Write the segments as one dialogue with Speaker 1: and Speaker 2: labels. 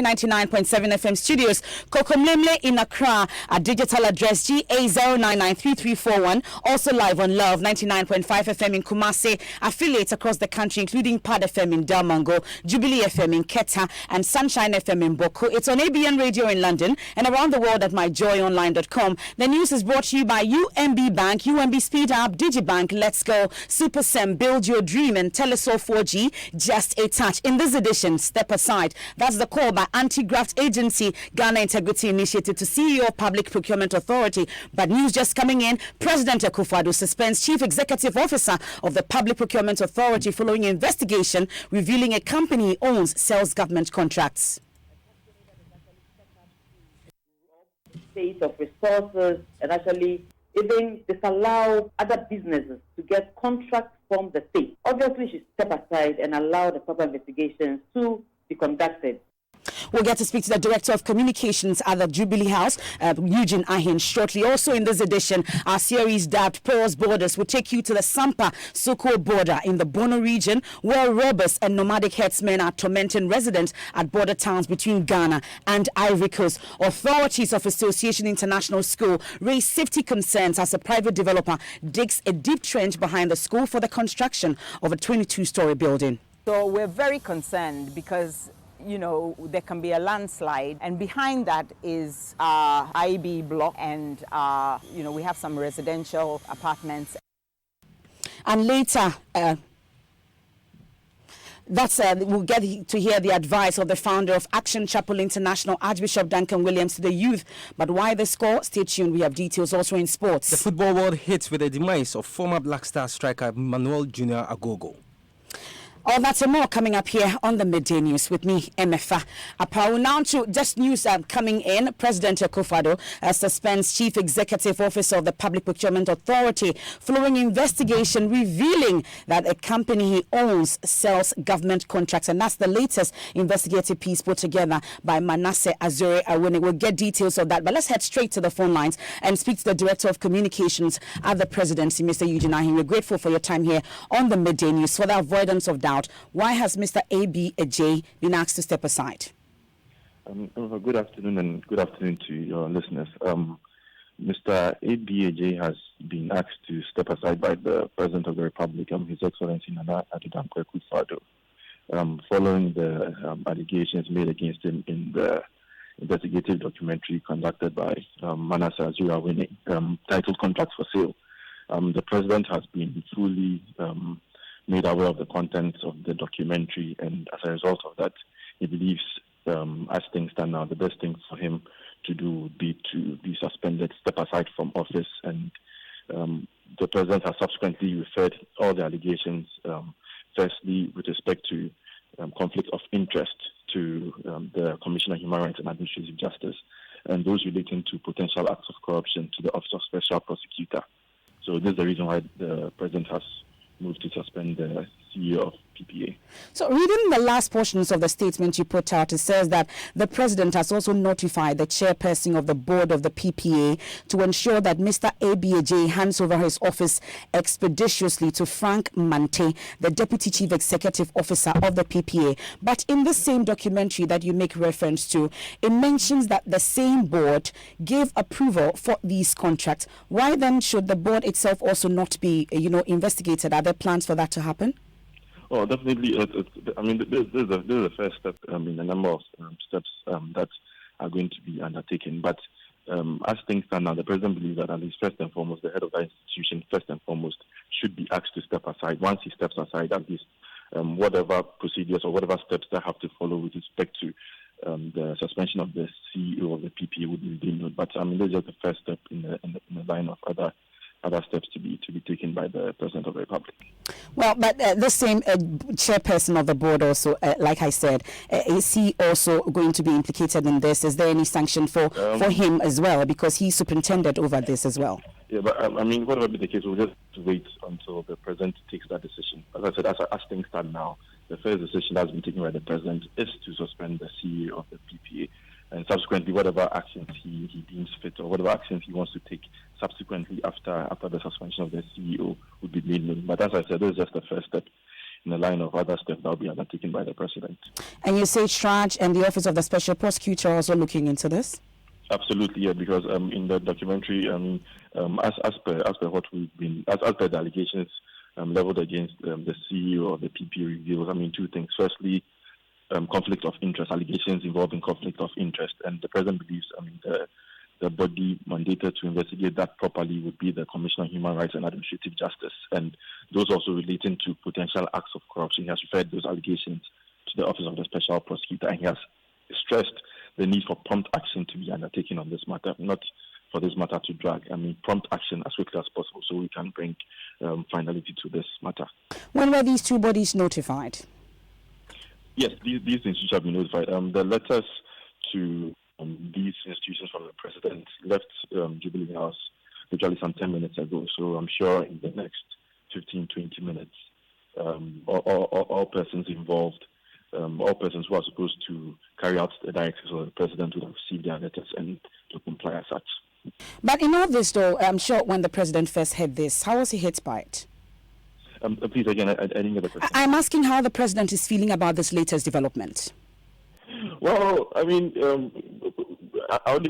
Speaker 1: 99.7 FM studios. Kokomlemle in Accra. Our digital address GA09933341. Also live on Love 99.5 FM in Kumasi. Affiliates across the country, including Pad FM in Damango, Jubilee FM in Keta, and Sunshine FM in Boko. It's on ABN Radio in London and around the world at myjoyonline.com. The news is brought to you by UMB Bank, UMB Speed Up, Digibank, Let's Go, SuperSem, Build Your Dream, and Telesol 4G. Just a touch. In this edition, Step Aside. That's the call by Anti-Graft Agency, Ghana Integrity Initiative to CEO Public Procurement Authority. But news just coming in, President Akufo-Addo suspends Chief Executive Officer of the Public Procurement Authority following investigation revealing a company he owns sells government contracts.
Speaker 2: State of resources and actually even disallow other businesses to get contracts from the state. Obviously, she step aside and allow the proper investigations to be conducted.
Speaker 1: We'll get to speak to the Director of Communications at the Jubilee House, Eugene Ahin, shortly. Also in this edition, our series dubbed Porous Borders will take you to the Sampa-Soko border in the Bono region, where robbers and nomadic herdsmen are tormenting residents at border towns between Ghana and Ivory Coast. Authorities of Association International School raise safety concerns as a private developer digs a deep trench behind the school for the construction of a 22-story building.
Speaker 3: So we're very concerned because there can be a landslide, and behind that is IB block, and we have some residential apartments.
Speaker 1: And later, we'll get to hear the advice of the founder of Action Chapel International, Archbishop Duncan Williams, to the youth. But why the score? Stay tuned. We have details also in sports.
Speaker 4: The football world hits with the demise of former Black Star striker Manuel Junior Agogo.
Speaker 1: All that and more coming up here on the Midday News with me, MFA Apau. Now to just news coming in. President Akufo-Addo suspends Chief Executive Officer of the Public Procurement Authority following investigation revealing that a company he owns sells government contracts. And that's the latest investigative piece put together by Manasseh Azure Awuni. We'll get details of that. But let's head straight to the phone lines and speak to the Director of Communications at the Presidency, Mr. Eugene Ahin. We're grateful for your time here on the Midday News. For the avoidance of doubt, why has Mr. A.B. Ajay been asked to step aside?
Speaker 5: Good afternoon, and good afternoon to your listeners. Mr. A.B. Ajay has been asked to step aside by the President of the Republic, His Excellency Nana Addo Akufo-Addo, following the allegations made against him in the investigative documentary conducted by Manasseh Azure Awuni, titled Contracts for Sale. The President has been fully made aware of the contents of the documentary, and as a result of that, he believes, as things stand now, the best thing for him to do would be to be suspended, step aside from office, and the President has subsequently referred all the allegations, firstly with respect to conflict of interest, to the Commission on Human Rights and Administrative Justice, and those relating to potential acts of corruption to the Office of Special Prosecutor. So this is the reason why the President has moved to suspend the CEO of PPA. So
Speaker 1: reading the last portions of the statement you put out, it says that the President has also notified the chairperson of the board of the PPA to ensure that Mr. A.B. Ajay hands over his office expeditiously to Frank Mante, the Deputy Chief Executive Officer of the PPA. But in the same documentary that you make reference to, it mentions that the same board gave approval for these contracts. Why then should the board itself also not be, investigated? Are there plans for that to happen?
Speaker 5: Oh, definitely. This is the first step in a number of steps that are going to be undertaken. But as things stand now, the President believes that at least first and foremost, the head of that institution, first and foremost, should be asked to step aside. Once he steps aside, at least whatever procedures or whatever steps that have to follow with respect to the suspension of the CEO of the PPA would be reviewed. But this is just the first step in the line of other steps to be taken by the President of the Republic.
Speaker 1: Well, but the same chairperson of the board also, like I said, is he also going to be implicated in this? Is there any sanction for him as well? Because he's superintendent over this as well.
Speaker 5: Yeah, but whatever be the case, we'll just wait until the President takes that decision. As I said, as things stand now, the first decision that has been taken by the President is to suspend the CEO of the PPA. And subsequently, whatever actions he deems fit or whatever actions he wants to take subsequently after the suspension of the CEO would be made known. But as I said, this is just the first step in the line of other steps that will be undertaken by the president.
Speaker 1: And you say Shraj and the Office of the Special Prosecutor are also looking into this?
Speaker 5: Absolutely, yeah, because in the documentary, as per what we've been, as per the allegations leveled against the CEO of the PP reveals, two things. Firstly, conflict of interest, allegations involving conflict of interest, and the president believes, the body mandated to investigate that properly would be the Commission on Human Rights and Administrative Justice, and those also relating to potential acts of corruption. He has referred those allegations to the Office of the Special Prosecutor, and he has stressed the need for prompt action to be undertaken on this matter, not for this matter to drag. Prompt action as quickly as possible so we can bring finality to this matter.
Speaker 1: When were these two bodies notified?
Speaker 5: Yes, these institutions have been notified. The letters to these institutions from the president left Jubilee House literally some 10 minutes ago. So I'm sure in the next 15, 20 minutes, all persons involved, all persons who are supposed to carry out the directives of the president will have received their letters and to comply as such.
Speaker 1: But in all this, though, I'm sure when the president first heard this, how was he hit by it?
Speaker 5: Please, again, I didn't get the question.
Speaker 1: I'm asking how the president is feeling about this latest development.
Speaker 5: Well, I wouldn't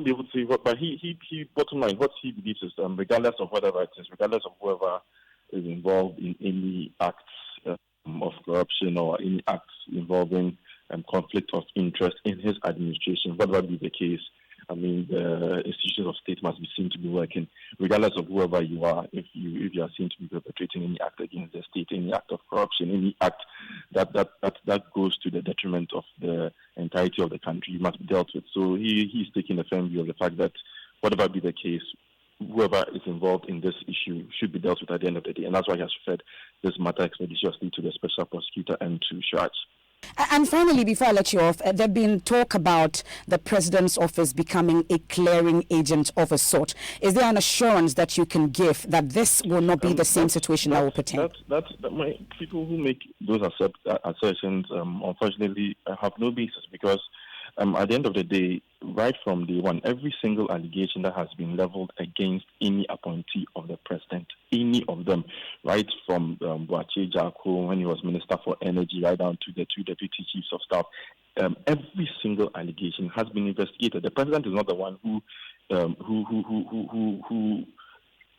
Speaker 5: be able to say what, but he bottom line, what he believes is, regardless of whatever it is, regardless of whoever is involved in any acts of corruption or any acts involving conflict of interest in his administration, whatever be the case, the institutions of state must be seen to be working, regardless of whoever you are. If you are seen to be perpetrating any act against the state, any act of corruption, any act that goes to the detriment of the entirety of the country, you must be dealt with. So he's taking a firm view of the fact that whatever be the case, whoever is involved in this issue should be dealt with at the end of the day, and that's why he has referred this matter expeditiously to the special prosecutor and to Shraj.
Speaker 1: And finally, before I let you off, there's been talk about the president's office becoming a clearing agent of a sort. Is there an assurance that you can give that this will not be the same situation that will pertain?
Speaker 5: People who make those assertions, unfortunately, have no basis, because at the end of the day, right from day one, every single allegation that has been leveled against any appointee of the president, any of them, right from Boakye Jako when he was Minister for Energy, right down to the two deputy chiefs of staff, every single allegation has been investigated. The president is not the one who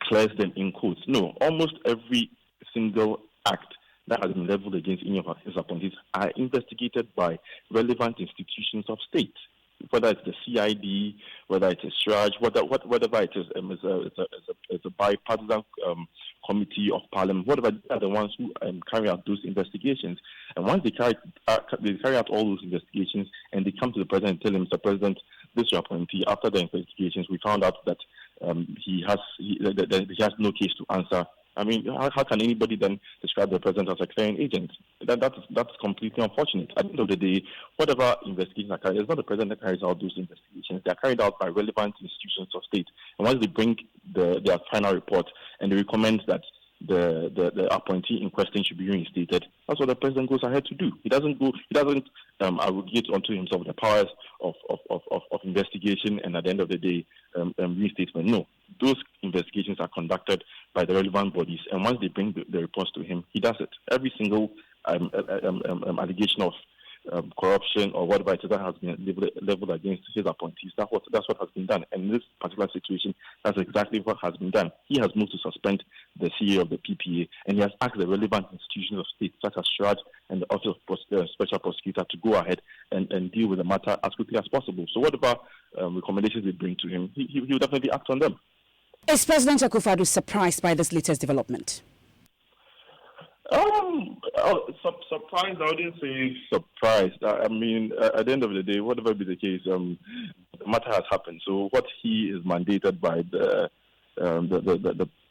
Speaker 5: clears them in quotes. No, almost every single act that has been leveled against any of his appointees are investigated by relevant institutions of state, whether it's the CID, whether it is Shraj, whatever it is, it's a bipartisan committee of parliament, whatever, they are the ones who carry out those investigations. And once they carry out all those investigations and they come to the president and tell him, Mr. President, this is your appointee. After the investigations, we found out that he has no case to answer. How can anybody then describe the president as a clearing agent? That's completely unfortunate. At the end of the day, whatever investigations are carried, it's not the president that carries out those investigations. They are carried out by relevant institutions of state. And once they bring their final report and they recommend that the appointee in question should be reinstated, that's what the president goes ahead to do. He doesn't arrogate onto himself the powers of investigation and at the end of the day reinstatement. No, those investigations are conducted by the relevant bodies, and once they bring the reports to him, he does it. Every single allegation of corruption or whatever it is that has been leveled against his appointees, that's what has been done. And in this particular situation, that's exactly what has been done. He has moved to suspend the CEO of the PPA, and he has asked the relevant institutions of state, such as Shraj and the Office of Special Prosecutor, to go ahead and deal with the matter as quickly as possible. So whatever recommendations they bring to him, he will definitely act on them.
Speaker 1: Is President Akufo-Addo surprised by this latest development?
Speaker 5: Surprised, I wouldn't say surprised. At the end of the day, whatever be the case, the matter has happened. So what he is mandated by the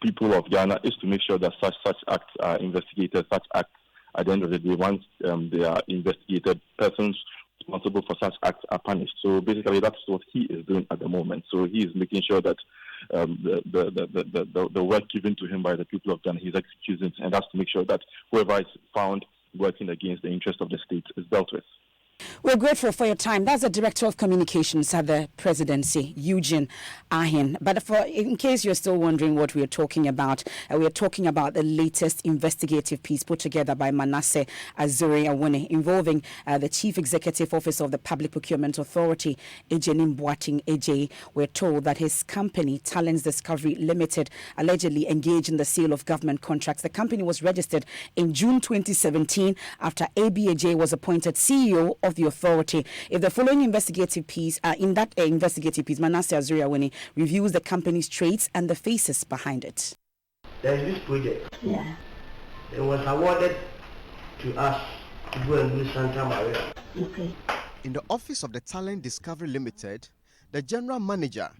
Speaker 5: people of Ghana is to make sure that such acts are investigated. Such acts, at the end of the day, once they are investigated, persons responsible for such acts are punished. So basically, that's what he is doing at the moment. So he is making sure that the work given to him by the people of Ghana, he's executing, and that's to make sure that whoever is found working against the interest of the state is dealt with.
Speaker 1: We're grateful for your time. That's the Director of Communications at the Presidency, Eugene Ahin. But in case you're still wondering what we are talking about, we are talking about the latest investigative piece put together by Manasseh Azuri-Awuni involving the Chief Executive Officer of the Public Procurement Authority, Ejenim Boateng Ejei. We're told that his company, Talents Discovery Limited, allegedly engaged in the sale of government contracts. The company was registered in June 2017 after A.B. Ejei was appointed CEO of the authority. If the following investigative piece, Manasseh Azuri-Awuni reviews the company's traits and the faces behind it.
Speaker 6: There is this project. Yeah. It was awarded to us to go and do Santa Maria.
Speaker 7: Okay. In the office of the Talent Discovery Limited, the general manager,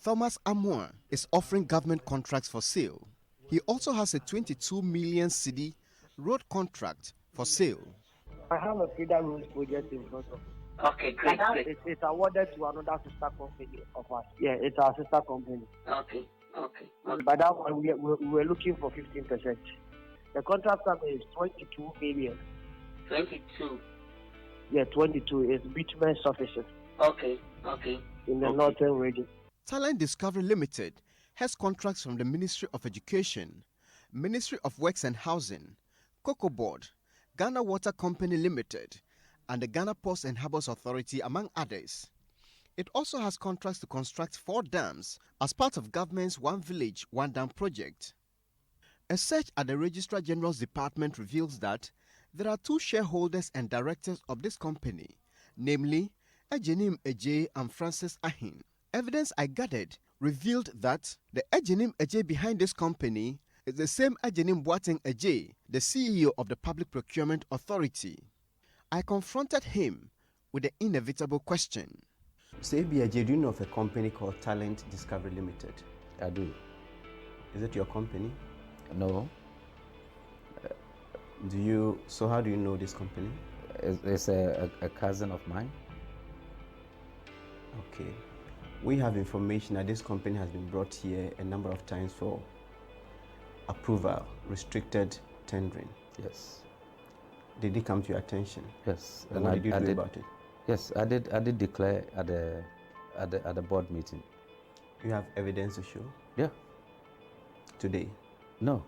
Speaker 7: Thomas Amoah, is offering government contracts for sale. He also has a 22 million cedi road contract for sale.
Speaker 6: I have a feeder roads project in front of me.
Speaker 8: Okay, great.
Speaker 6: It's awarded to another sister company of us. Yeah, it's our sister company.
Speaker 8: Okay.
Speaker 6: But that one, we were looking for 15%. The contract sum is 22 million.
Speaker 8: 22?
Speaker 6: Yeah, 22. It's bitumen sufficient.
Speaker 8: Okay.
Speaker 6: In the northern region.
Speaker 7: Talent Discovery Limited has contracts from the Ministry of Education, Ministry of Works and Housing, Cocoa Board, Ghana Water Company Limited, and the Ghana Ports and Harbours Authority, among others. It also has contracts to construct 4 dams as part of government's One Village, One Dam project. A search at the Registrar General's Department reveals that there are 2 shareholders and directors of this company, namely Ejenim Ejei and Francis Ahin. Evidence I gathered revealed that the Ejenim Ejei behind this company is the same Ejenim Boateng Ejei, the CEO of the Public Procurement Authority. I confronted him with the inevitable question.
Speaker 9: So A.B. Ejei, do you know of a company called Talent Discovery Limited?
Speaker 10: I do.
Speaker 9: Is it your company?
Speaker 10: No.
Speaker 9: So how do you know this company?
Speaker 10: It's a cousin of mine.
Speaker 9: Okay. We have information that this company has been brought here a number of times for approval, restricted tendering.
Speaker 10: Yes.
Speaker 9: Did it come to your attention?
Speaker 10: Yes.
Speaker 9: And what did you do about it?
Speaker 10: Yes, I did declare at the board meeting.
Speaker 9: You have evidence to show?
Speaker 10: Yeah.
Speaker 9: Today?
Speaker 10: No,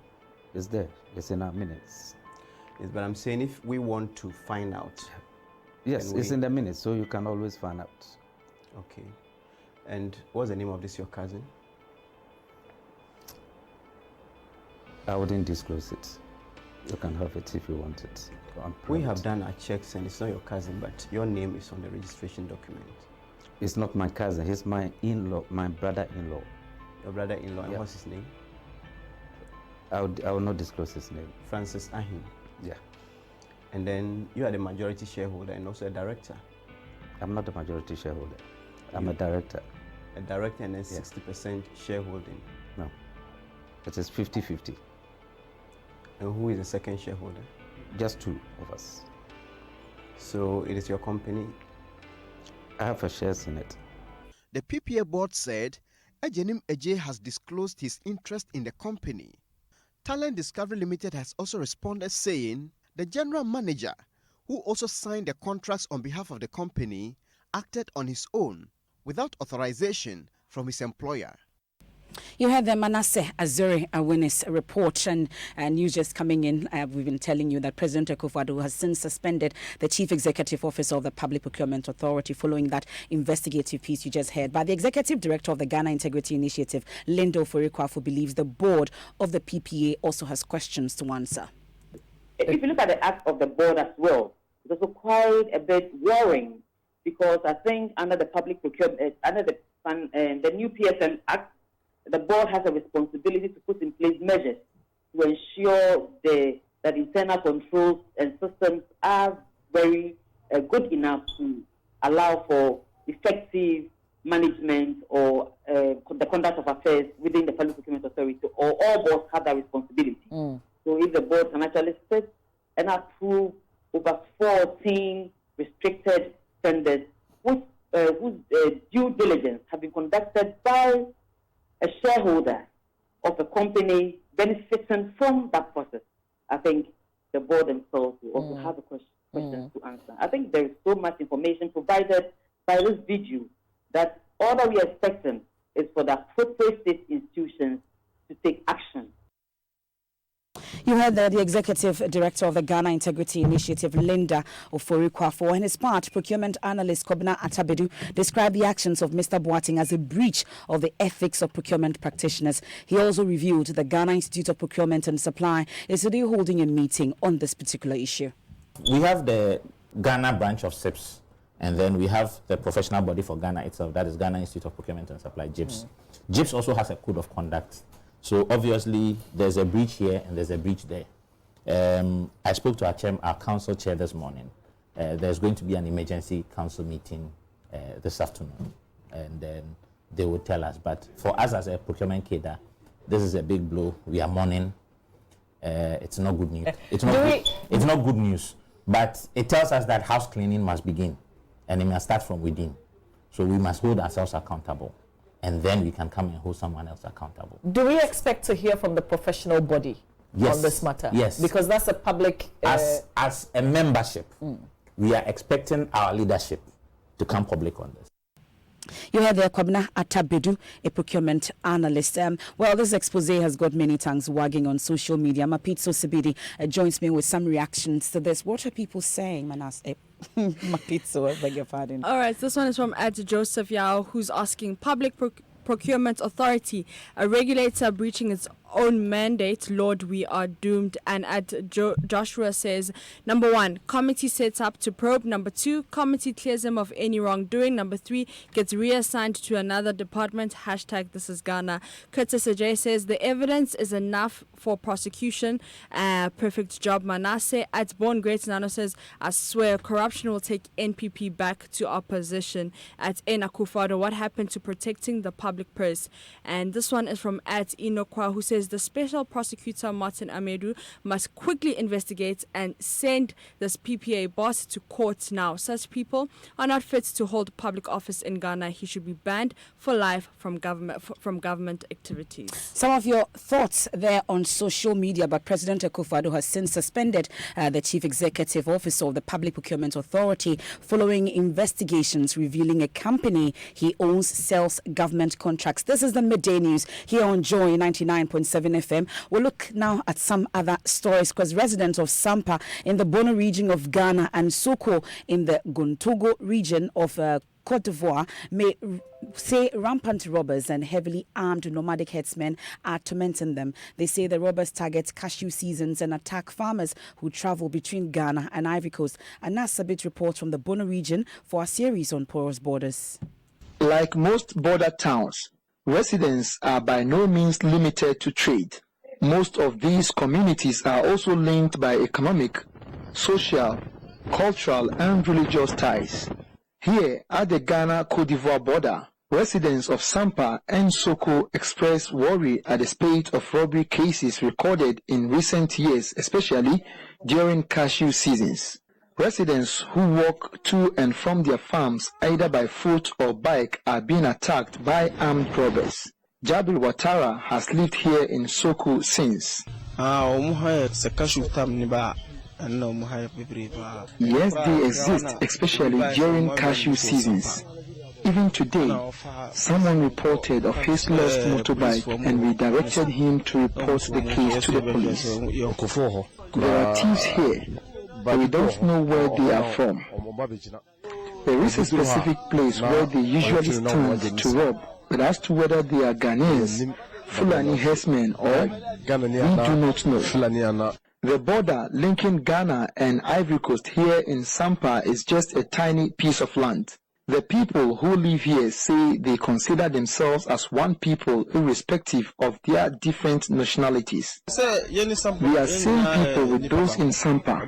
Speaker 10: it's there. It's in our minutes.
Speaker 9: Yes, but I'm saying if we want to find out.
Speaker 10: Yes, it's in the minutes, so you can always find out.
Speaker 9: Okay. And what's the name of this, your cousin?
Speaker 10: I wouldn't disclose it. You can have it if you want it.
Speaker 9: We have done our checks and it's not your cousin, but your name is on the registration document.
Speaker 10: It's not my cousin, he's my in-law, my brother-in-law.
Speaker 9: Your brother-in-law, and
Speaker 10: yeah.
Speaker 9: What's his name?
Speaker 10: I will not disclose his name.
Speaker 9: Francis Ahin.
Speaker 10: Yeah.
Speaker 9: And then you are the majority shareholder and also a director.
Speaker 10: I'm not the majority shareholder. I'm a director.
Speaker 9: A director and then 60% shareholding?
Speaker 10: No. It is 50-50.
Speaker 9: And who is the second shareholder?
Speaker 10: Just 2 of us.
Speaker 9: So it is your company?
Speaker 10: I have a shares in it.
Speaker 7: The PPA board said Ejenim Ejei has disclosed his interest in the company. Talent Discovery Limited has also responded saying the general manager, who also signed the contracts on behalf of the company, acted on his own without authorization from his employer.
Speaker 1: You heard the Manasseh Azuri-Awuni's report and news just coming in. We've been telling you that President Akufo-Addo has since suspended the Chief Executive Officer of the Public Procurement Authority following that investigative piece you just heard. But the Executive Director of the Ghana Integrity Initiative, Lindo Ofori-Kwafo, believes the board of the PPA also has questions to answer.
Speaker 2: If you look at the act of the board as well, it's also quite a bit worrying because I think under the public procurement, under the new PSM Act, the board has a responsibility to put in place measures to ensure that internal controls and systems are very good enough to allow for effective management or the conduct of affairs within the Public Procurement Authority, or all boards have that responsibility. So if the board can actually sit and approve over 14 restricted tenders whose due diligence have been conducted by a shareholder of a company benefiting from that process, I think the board themselves will also have a question. questions to answer. I think there is so much information provided by this video that all that we are expecting is for the appropriate state institutions to take action.
Speaker 1: You heard the executive director of the Ghana Integrity Initiative, Linda Ofori-Kwafo. On his part, procurement analyst Kobna Atabedu described the actions of Mr. Boateng as a breach of the ethics of procurement practitioners. He also reviewed the Ghana Institute of Procurement and Supply is today holding a meeting on this particular issue.
Speaker 11: We have the Ghana branch of SIPS, and then we have the professional body for Ghana itself, that is Ghana Institute of Procurement and Supply, GIPS. GIPS also has a code of conduct. So obviously there's a breach here and there's a breach there. I spoke to our council chair this morning. There's going to be an emergency council meeting this afternoon, and then they will tell us. But for us as a procurement cadre, this is a big blow. We are mourning. It's not good news. It's not good news. But it tells us that house cleaning must begin, and it must start from within. So we must hold ourselves accountable, and then we can come and hold someone else accountable.
Speaker 12: Do we expect to hear from the professional body on this matter?
Speaker 11: Yes.
Speaker 12: Because that's a public...
Speaker 11: As a membership, we are expecting our leadership to come public on this.
Speaker 1: You heard there Kwabena Atabedu, a procurement analyst. Well, this expose has got many tongues wagging on social media. Mapitso Sibidi joins me with some reactions to this. What are people saying, Manas? Mapitso, I beg your pardon.
Speaker 13: All right, this one is from Ed Joseph Yao, who's asking Public Procurement Authority, a regulator breaching its own mandate, Lord, we are doomed. And Joshua says, number 1, committee sets up to probe. Number 2, committee clears him of any wrongdoing. Number 3, gets reassigned to another department. # this is Ghana. Curtis Ajay says, the evidence is enough for prosecution. Perfect job, Manasseh. At Born Great Nano says, I swear corruption will take NPP back to opposition. At Enakufado, what happened to protecting the public purse? And this one is from at Inokwa, who says, the special prosecutor Martin Amedu must quickly investigate and send this PPA boss to court now. Such people are not fit to hold public office in Ghana. He should be banned for life from government activities.
Speaker 1: Some of your thoughts there on social media, but President Akufo-Addo has since suspended the Chief Executive Officer of the Public Procurement Authority following investigations revealing a company he owns sells government contracts. This is the midday news here on Joy 99.7 FM. We'll look now at some other stories because residents of Sampa in the Bono region of Ghana and Soko in the Gontogo region of Cote d'Ivoire may say rampant robbers and heavily armed nomadic herdsmen are tormenting them. They say the robbers target cashew seasons and attack farmers who travel between Ghana and Ivory Coast. And that's a bit report from the Bono region for a series on porous borders.
Speaker 14: Like most border towns, residents are by no means limited to trade. Most of these communities are also linked by economic, social, cultural, and religious ties. Here at the Ghana-Cote d'Ivoire border, residents of Sampa and Soko express worry at the spate of robbery cases recorded in recent years, especially during cashew seasons. Residents who walk to and from their farms either by foot or bike are being attacked by armed robbers. Jabir Watara has lived here in Soko since. Yes, they exist, especially during cashew seasons. Even today, someone reported of his lost motorbike and we directed him to report the case to the police. There are thieves here, but we don't know where they are from. There is a specific place where they usually stand to rob, but as to whether they are Ghanaians, Fulani herdsmen, or we do not know. The border linking Ghana and Ivory Coast here in Sampa is just a tiny piece of land. The people who live here say they consider themselves as one people irrespective of their different nationalities. We are same people with those in Sampa.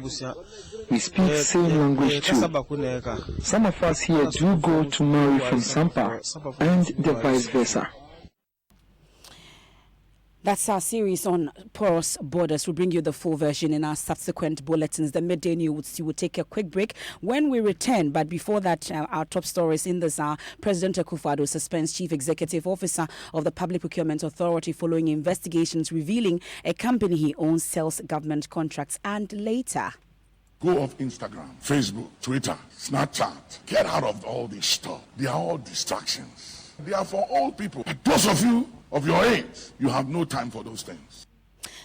Speaker 14: We speak same language too. Some of us here do go to marry from Sampa and the vice versa.
Speaker 1: That's our series on porous borders. We'll bring you the full version in our subsequent bulletins. The midday news, you will take a quick break when we return. But before that, our top stories in this hour. President Akufo-Addo suspends Chief Executive Officer of the Public Procurement Authority following investigations revealing a company he owns sells government contracts. And later...
Speaker 15: Go off Instagram, Facebook, Twitter, Snapchat. Get out of all this stuff. They are all distractions. They are for old people. But those of you of your age, you have no time for those things.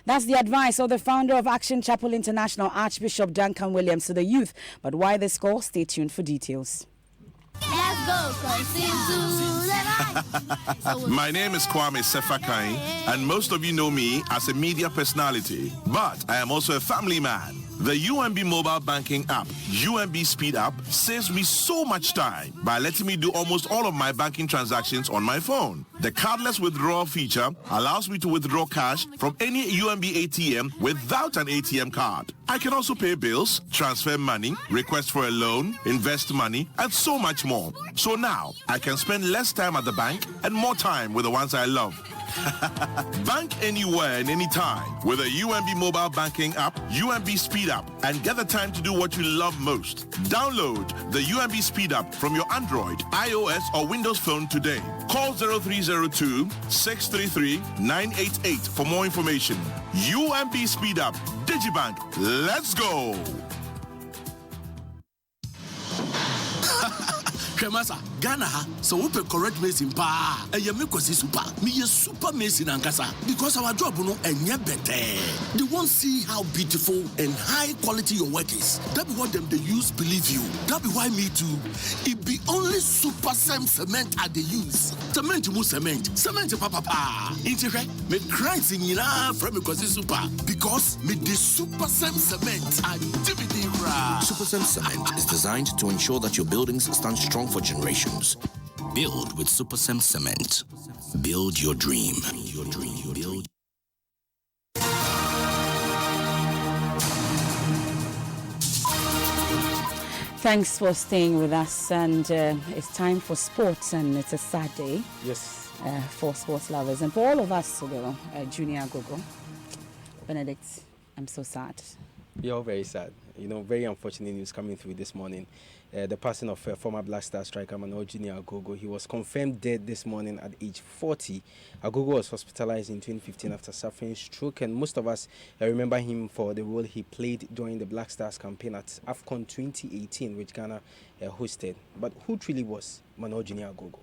Speaker 1: That's the advice of the founder of Action Chapel International, Archbishop Duncan Williams, to the youth. But why this call? Stay tuned for details.
Speaker 16: Let's go,
Speaker 17: My name is Kwame Sefakai, and most of you know me as a media personality, but I am also a family man. The UMB mobile banking app, UMB Speed App, saves me so much time by letting me do almost all of my banking transactions on my phone. The cardless withdrawal feature allows me to withdraw cash from any UMB ATM without an ATM card. I can also pay bills, transfer money, request for a loan, invest money, and so much more. So now, I can spend less time at the bank and more time with the ones I love. Bank anywhere and anytime with a UMB mobile banking app, UMB Speed App, and get the time to do what you love most. Download the UMB Speed App from your Android, iOS, or Windows phone today. Call 0302-633-988 for more information. UMB Speed App, Digibank, let's go!
Speaker 18: Kremasa, Ghana, so we correct Mason pa. A Yamikosi super. Me a super Mason and Gasa. Because our job no and better. They won't see how beautiful and high quality your work is. That be what them they use believe you. That be why me too. It be only super cement at the use. Cement mu cement. Cement papa. Inti me cries in from because super. Because me the super cement and DVD ra.
Speaker 19: Super Cement is designed to ensure that your buildings stand strong for generations. Build with Super Cement. Build your dream. Build.
Speaker 1: Thanks for staying with us, and it's time for sports, and it's a sad day.
Speaker 4: Yes.
Speaker 1: For sports lovers and for all of us, Junior Agogo. Benedict, I'm so sad.
Speaker 4: You're very sad. You know, very unfortunate news coming through this morning. The passing of former Black Star striker Manuel Junior Agogo. He was confirmed dead this morning at age 40. Agogo was hospitalized in 2015 after suffering stroke, and most of us remember him for the role he played during the Black Stars campaign at AFCON 2018, which Ghana hosted. But who truly was Manuel Junior Agogo?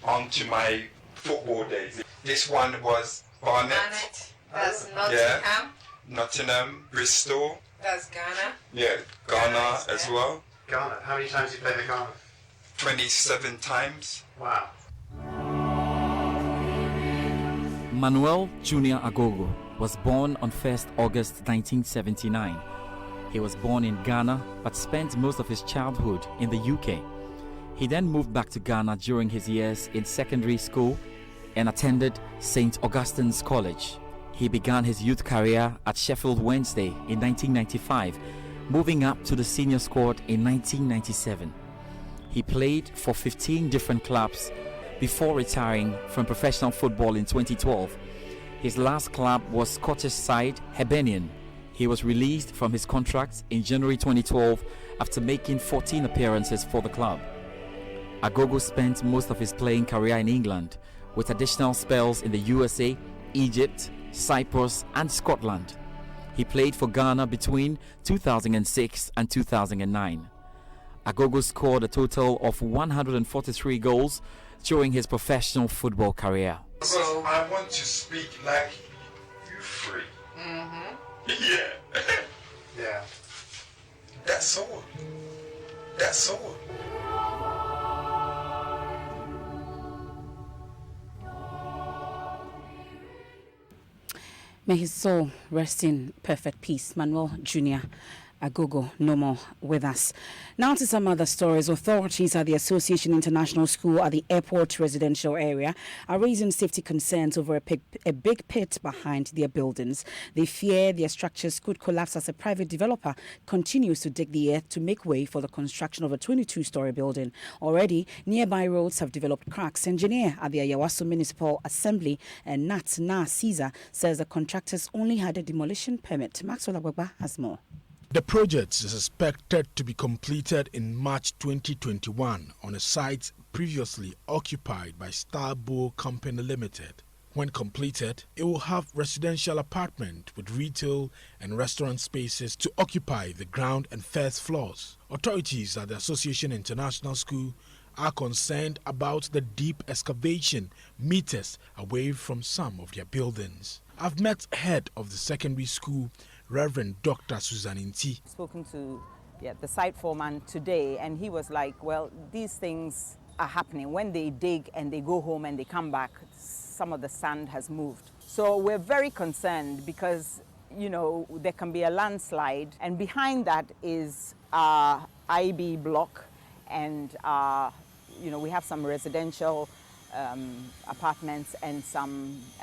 Speaker 20: On to my football days. This one was Barnet.
Speaker 21: That's Nottingham.
Speaker 20: Nottingham, Bristol.
Speaker 21: That's Ghana.
Speaker 20: Yeah, Ghana as well.
Speaker 21: Ghana. How many times did you play for Ghana?
Speaker 20: 27 times.
Speaker 21: Wow.
Speaker 22: Manuel Junior Agogo was born on 1st August 1979. He was born in Ghana but spent most of his childhood in the UK. He then moved back to Ghana during his years in secondary school and attended St. Augustine's College. He began his youth career at Sheffield Wednesday in 1995, moving up to the senior squad in 1997. He played for 15 different clubs before retiring from professional football in 2012. His last club was Scottish side Hibernian. He was released from his contract in January 2012 after making 14 appearances for the club. Agogo spent most of his playing career in England, with additional spells in the USA, Egypt, Cyprus and Scotland. He played for Ghana between 2006 and 2009. Agogo scored a total of 143 goals during his professional football career.
Speaker 20: Because I want to speak like you free. Yeah.
Speaker 21: Yeah.
Speaker 20: That's all. That's all.
Speaker 1: May his soul rest in perfect peace. Manuel Junior Agogo, no more with us. Now to some other stories. Authorities at the Association International School at the airport residential area are raising safety concerns over a big pit behind their buildings. They fear their structures could collapse as a private developer continues to dig the earth to make way for the construction of a 22-story building. Already, nearby roads have developed cracks. Engineer at the Ayawaso Municipal Assembly, Nat Na Caesar, says the contractors only had a demolition permit. Maxwell Agbagba has more.
Speaker 23: The project is expected to be completed in March 2021 on a site previously occupied by Starbow Company Limited. When completed, it will have residential apartment with retail and restaurant spaces to occupy the ground and first floors. Authorities at the Association International School are concerned about the deep excavation meters away from some of their buildings. I've met head of the secondary school, Reverend Dr. Susan Inti.
Speaker 3: Spoken to the site foreman today, and he was like, well, these things are happening. When they dig and they go home and they come back, some of the sand has moved. So we're very concerned because, you know, there can be a landslide, and behind that is our IB block, and you know, we have some residential apartments and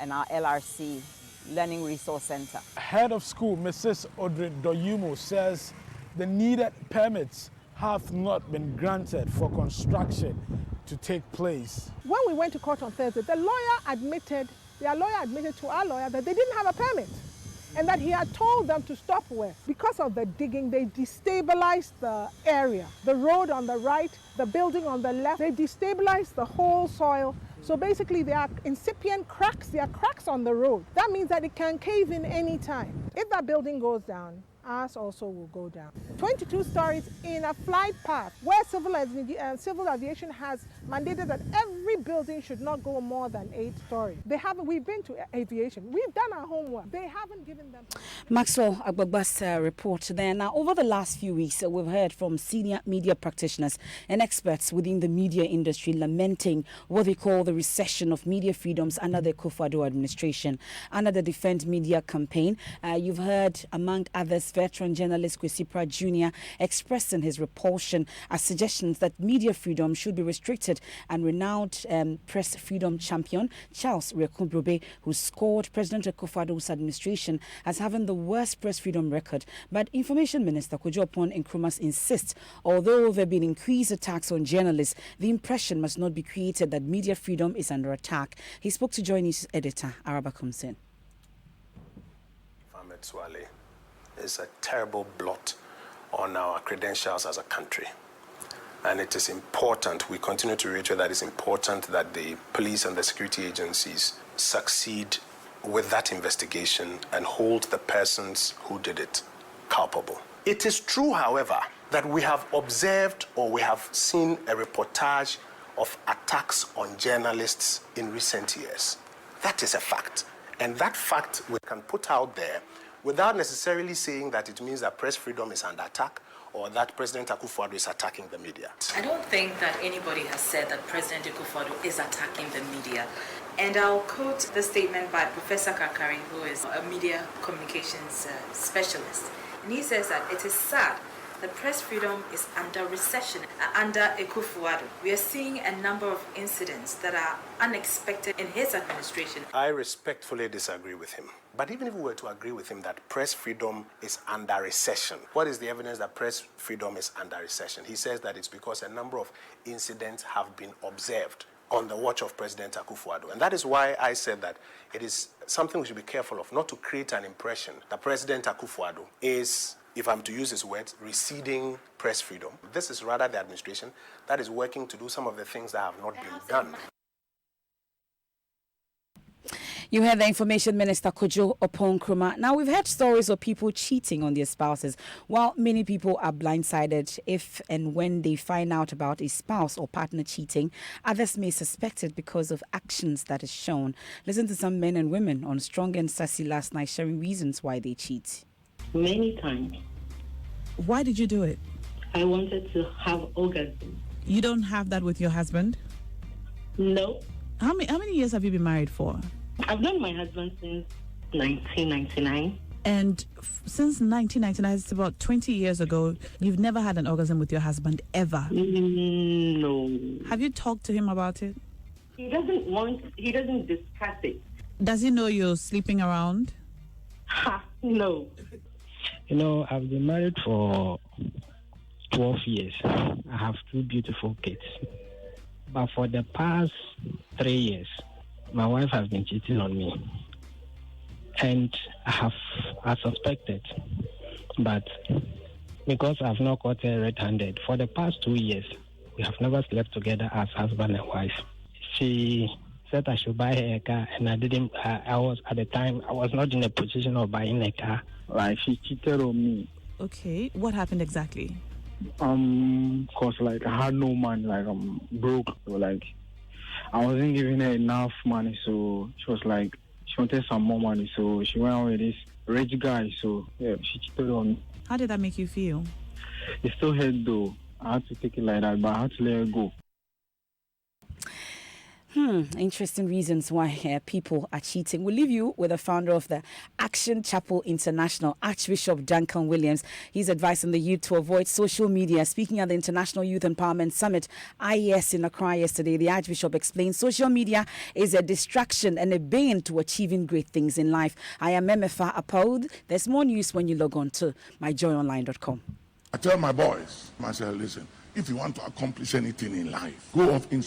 Speaker 3: our LRC, Learning Resource Center.
Speaker 23: Head of school, Mrs. Audrey Doyumo, says the needed permits have not been granted for construction to take place.
Speaker 5: When we went to court on Thursday, their lawyer admitted to our lawyer that they didn't have a permit and that he had told them to stop work. Because of the digging, they destabilized the area. The road on the right, the building on the left, they destabilized the whole soil. So basically there are incipient cracks, there are cracks on the road. That means that it can cave in any time. If that building goes down, ours also will go down. 22 stories in a flight path where civil aviation has mandated that every building should not go more than 8 stories. We've been to aviation. We've done our homework. They haven't given them.
Speaker 1: Maxwell Agbagba's report there. Now, over the last few weeks, we've heard from senior media practitioners and experts within the media industry lamenting what they call the recession of media freedoms under the Akufo-Addo administration. Under the Defend Media campaign, you've heard, among others, veteran journalist Kwesi Pratt Jr. expressing his repulsion at suggestions that media freedom should be restricted, and renowned press freedom champion Charles Rekunbrobé, who scored President Akufo-Addo's administration as having the worst press freedom record. But Information Minister Kojo Oppong-Nkrumah insists, although there have been increased attacks on journalists, the impression must not be created that media freedom is under attack. He spoke to Joy News editor Araba Kumsin.
Speaker 16: Ahmed Swale is a terrible blot on our credentials as a country. And it is important, we continue to reiterate that it's important that the police and the security agencies succeed with that investigation and hold the persons who did it culpable. It is true, however, that we have observed or we have seen a reportage of attacks on journalists in recent years. That is a fact. And that fact we can put out there without necessarily saying that it means that press freedom is under attack or that President Akufo-Addo is attacking the media.
Speaker 24: I don't think that anybody has said that President Akufo-Addo is attacking the media. And I'll quote the statement by Professor Kakari, who is a media communications specialist. And he says that it is sad that press freedom is under recession under Akufo-Addo. We are seeing a number of incidents that are unexpected in his administration.
Speaker 16: I respectfully disagree with him. But even if we were to agree with him that press freedom is under recession, what is the evidence that press freedom is under recession? He says that it's because a number of incidents have been observed on the watch of President Akufo-Addo. And that is why I said that it is something we should be careful of, not to create an impression that President Akufo-Addo is, if I'm to use his words, receding press freedom. This is rather the administration that is working to do some of the things that have not been done.
Speaker 1: You heard the Information Minister Kojo Oppong-Nkrumah. Now, we've heard stories of people cheating on their spouses. While many people are blindsided if and when they find out about a spouse or partner cheating, others may suspect it because of actions that is shown. Listen to some men and women on Strong and Sassy last night sharing reasons why they cheat.
Speaker 25: Many times.
Speaker 26: Why did you do it?
Speaker 25: I wanted to have orgasm.
Speaker 26: You don't have that with your husband?
Speaker 25: No.
Speaker 26: How many years have you been married for?
Speaker 25: I've known my husband since 1999.
Speaker 26: And since 1999, it's about 20 years ago, you've never had an orgasm with your husband ever?
Speaker 25: No.
Speaker 26: Have you talked to him about it?
Speaker 25: He doesn't discuss it.
Speaker 26: Does he know you're sleeping around?
Speaker 25: No.
Speaker 27: You know, I've been married for 12 years. I have 2 beautiful kids. But for the past 3 years, my wife has been cheating on me. And I suspected. But because I've not caught her red-handed, for the past 2 years, we have never slept together as husband and wife. She said I should buy her a car, and I didn't. I was at the time I was not in a position of buying a car.
Speaker 2: Like she cheated on me.
Speaker 26: Okay, what happened exactly?
Speaker 2: Cause like I had no money, like I'm broke, so like I wasn't giving her enough money, so she was like she wanted some more money, so she went out with this rich guy, so yeah, she cheated on me.
Speaker 26: How did that make you feel?
Speaker 2: It still hurt though. I had to take it like that, but I had to let her go.
Speaker 1: Interesting reasons why people are cheating. We'll leave you with the founder of the Action Chapel International, Archbishop Duncan Williams. He's advising the youth to avoid social media. Speaking at the International Youth Empowerment Summit, IES in Accra yesterday, the Archbishop explained social media is a distraction and a bane to achieving great things in life. I am Memefa Apaud. There's more news when you log on to myjoyonline.com.
Speaker 15: I tell my boys, myself, listen, if you want to accomplish anything in life, go off in